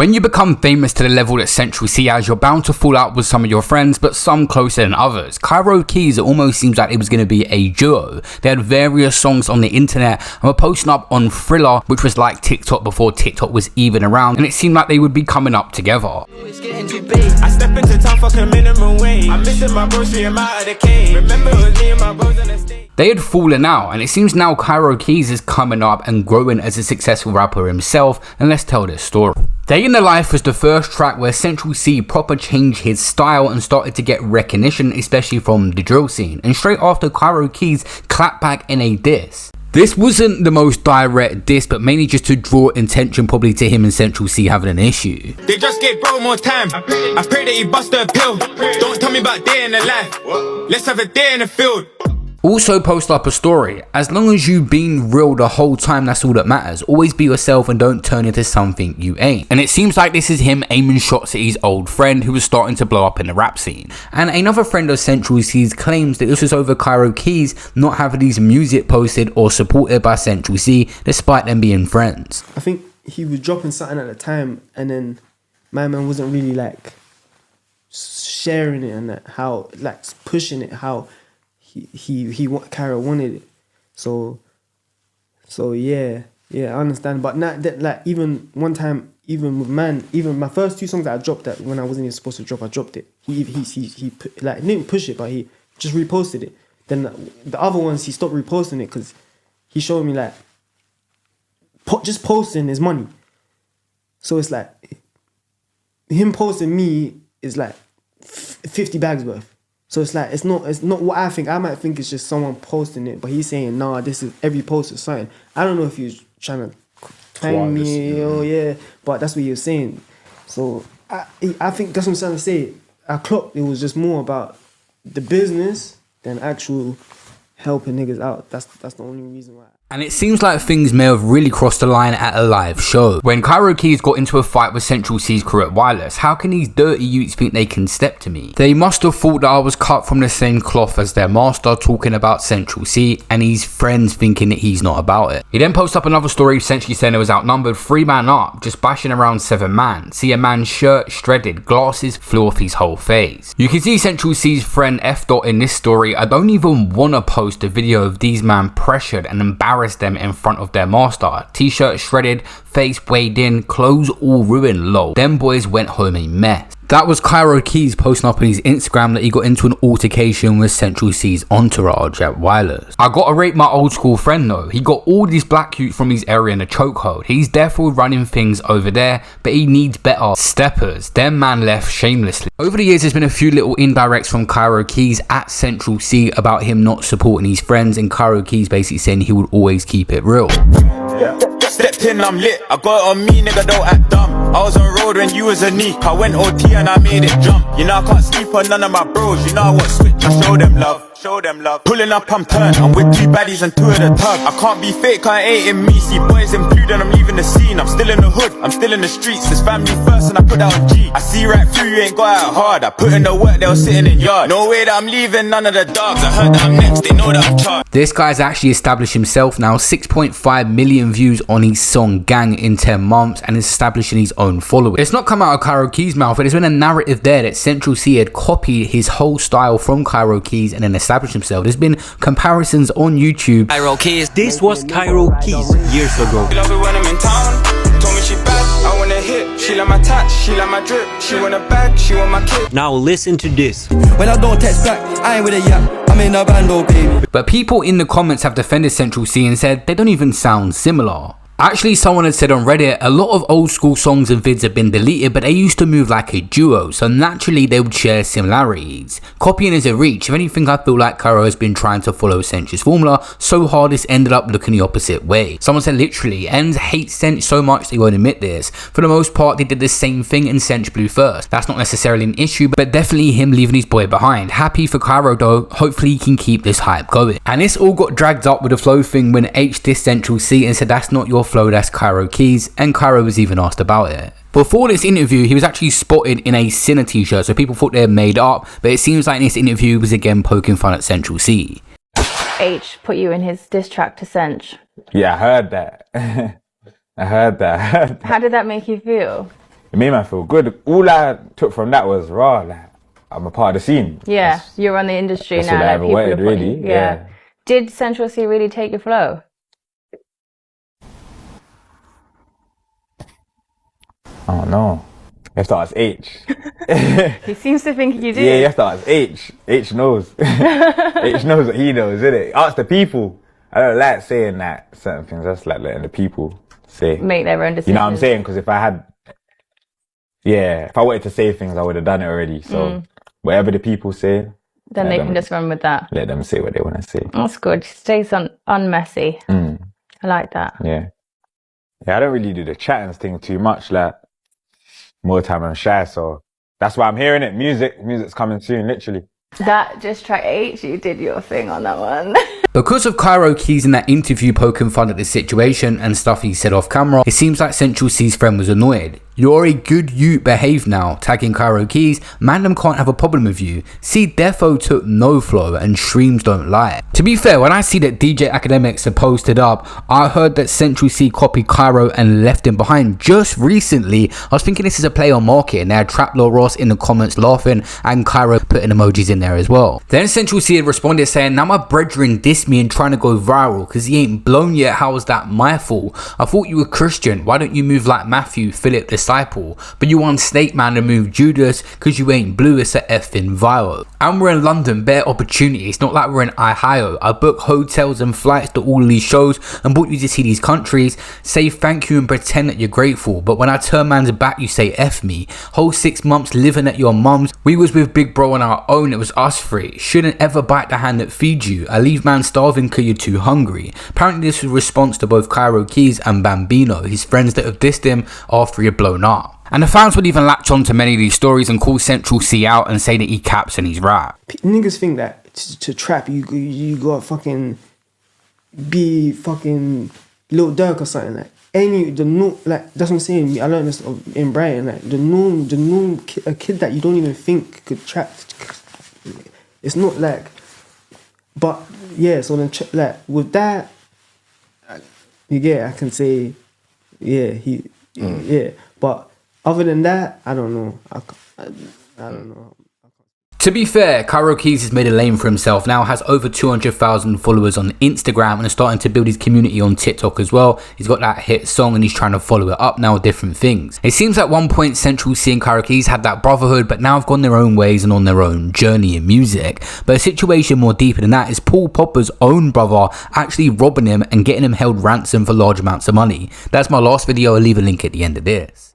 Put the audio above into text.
When you become famous to the level that Central C has, you're bound to fall out with some of your friends, but some closer than others. Kario Keyz, it almost seems like it was going to be a duo. They had various songs on the internet and were posting up on Thriller, which was like TikTok before TikTok was even around, and it seemed like they would be coming up together. I step into town, fucking minimum wage. I'm missing my bros, I'm out of the cave. Remember it was me and my bros on the stage. They had fallen out, and it seems now Kario Keyz is coming up and growing as a successful rapper himself, and let's tell this story. Day in the Life was the first track where Central C proper changed his style and started to get recognition, especially from the drill scene, and straight after Kario Keyz clapped back in a diss. This wasn't the most direct diss, but mainly just to draw attention probably to him and Central C having an issue. They just gave bro more time. I pray that he bust a pill. Don't tell me about day in the life. Let's have a day in the field. Also post up a story. As long as you've been real the whole time, that's all that matters. Always be yourself and don't turn into something you ain't. And it seems like this is him aiming shots at his old friend who was starting to blow up in the rap scene. And another friend of Central C's claims that this was over Kario Keyz not having his music posted or supported by Central C despite them being friends. I think he was dropping something at the time and then my man wasn't really like sharing it and that, how like pushing it, how Kario wanted it, so yeah, I understand. But not that, like, even one time, even with man, even my first two songs that I dropped, that when I wasn't even supposed to drop, I dropped it. He like didn't push it, but he just reposted it. Then the other ones he stopped reposting it because he showed me like just posting is money. So it's like him posting me is like 50 bags worth. So it's like, it's not what I think. I might think it's just someone posting it, but he's saying, nah, this is, every post is something. I don't know if he was trying to claim me or yeah, but that's what he was saying. So I think that's what I'm trying to say. I clocked it was just more about the business than actual helping niggas out. That's the only reason why. And it seems like things may have really crossed the line at a live show. When Kario Keyz got into a fight with Central C's crew at Wireless, how can these dirty youths think they can step to me? They must have thought that I was cut from the same cloth as their master, talking about Central C, and his friends thinking that he's not about it. He then posted up another story essentially saying it was outnumbered 3 man up, just bashing around 7 man. See a man's shirt shredded, glasses flew off his whole face. You can see Central C's friend F. in this story. I don't even want to post a video of these man pressured and embarrassed them in front of their master. T-shirt shredded, face weighed in, clothes all ruined, lol. Them boys went home a mess. That was Kario Keyz posting up on his Instagram that he got into an altercation with Central C's entourage at Wireless. I gotta rate my old school friend though. He got all these black youth from his area in a chokehold. He's therefore running things over there, but he needs better steppers. Them man left shamelessly. Over the years, there's been a few little indirects from Kario Keyz at Central C about him not supporting his friends, and Kario Keyz basically saying he would always keep it real. Stepped in, I'm lit. I got it on me, nigga, don't act dumb. I was on road when you was a knee. I went OT and I made it jump. You know I can't sleep on none of my bros. You know I want switch, I show them love. Pulling up, I'm turned. I'm with 2 baddies and 2 of the tug. I can't be fake, I ain't in me. See boys in blue, then I'm leaving the scene. I'm still in the hood, I'm still in the streets. It's family first and I put that on G. I see right through you, ain't got out hard. I put in the work, they was sitting in yard. No way that I'm leaving none of the dogs. I heard that I'm next, they know that I'm charged. This guy's actually established himself now. 6.5 million views on his song Gang in 10 months and is establishing his own following. It's not come out of Kario Keyz' mouth, but there's been a narrative there that Central C had copied his whole style from Kario Keyz and then established himself. There's been comparisons on YouTube. Kario Keyz. This was Kario Keyz years ago. Love it when I'm in town. Told me she bad, I want a hit. She like my touch, she like my drip. She want a bag, she want my kid. Now listen to this. When I don't text back, I ain't with a yap. I'm in a bando, baby. But people in the comments have defended Central C and said they don't even sound similar. Actually, someone had said on Reddit, a lot of old school songs and vids have been deleted, but they used to move like a duo, so naturally they would share similarities. Copying is a reach. If anything, I feel like Kario has been trying to follow Centr's formula so hard it's ended up looking the opposite way. Someone said literally, Ends hate Centr so much they won't admit this. For the most part, they did the same thing and Centr blew first. That's not necessarily an issue, but definitely him leaving his boy behind. Happy for Kario though, hopefully he can keep this hype going. And this all got dragged up with the flow thing when H dissed Central C and said that's not your flow, that's Kario Keyz, and Kario was even asked about it. Before this interview, he was actually spotted in a Sinner t-shirt, so people thought they had made up, but it seems like in this interview he was again poking fun at Central C. H put you in his diss track to Centr. Yeah, I heard that. I heard that. How did that make you feel? it made me feel good. All I took from that was raw. Like, I'm a part of the scene. Yeah, That's, you're on the industry that's now. what I Like, ever people wanted, are putting- really. Yeah. Yeah. Did Central C really take your flow? I don't know. You start as H. He seems to think you do. Yeah, you start as H. H knows. H knows what he knows, innit? Ask the people. I don't like saying that certain things. That's like letting the people say. Make their own decisions. You know what I'm saying? Because if I wanted to say things, I would have done it already. So whatever the people say, Then they can just run with that. let them say what they want to say. That's good. Stays unmessy. I like that. Yeah. Yeah, I don't really do the chatting thing too much. Like, more time I'm shy, so that's why I'm hearing it. Music's coming soon, literally. That just track H, you did your thing on that one. Because of Kario Keyz in that interview poking fun at the situation and stuff he said off camera, it seems like Central C's friend was annoyed. You're a good youth, behave now, tagging Kario Keyz. Man, them can't have a problem with you. See, Defo took no flow and streams don't lie. To be fair, when I see that DJ Academics have posted up, I heard that Central C copied Kairo and left him behind just recently. I was thinking this is a play on market, and they had Trap Lil Ross in the comments laughing and Kairo putting emojis in there as well. Then Central C had responded saying, now my brethren dissed me and trying to go viral because he ain't blown yet. How is that my fault? I thought you were Christian. Why don't you move like Matthew, Philip, disciple? But you want Snake Man to move Judas because you ain't blue. It's a effing viral. And we're in London, bare opportunity. It's not like we're in Ohio. I book hotels and flights to all of these shows and book you to see these countries. Say thank you and pretend that you're grateful. But when I turn man's back, you say F me. Whole 6 months living at your mum's. We was with Big Bro on our own. It was us three. Shouldn't ever bite the hand that feeds you. I leave man starving because you're too hungry. Apparently this was a response to both Kario Keyz and Bambino, his friends that have dissed him after he had blown up. And the fans would even latch on to many of these stories and call Central C out and say that he caps and he's rap. Niggas think that to trap you gotta fucking be fucking Lil Durk or something. Like like that's what I'm saying. I learned this in Brighton. Like the norm a kid that you don't even think could trap. It's not like, but yeah. So then like with that, yeah, I can say, yeah, yeah, but. Other than that, I don't know. I don't know. To be fair, Kario Keyz has made a lane for himself, now has over 200,000 followers on Instagram and is starting to build his community on TikTok as well. He's got that hit song and he's trying to follow it up now with different things. It seems at one point Central C and Kario Keyz had that brotherhood, but now have gone their own ways and on their own journey in music. But a situation more deeper than that is Paul Popper's own brother actually robbing him and getting him held ransom for large amounts of money. That's my last video. I'll leave a link at the end of this.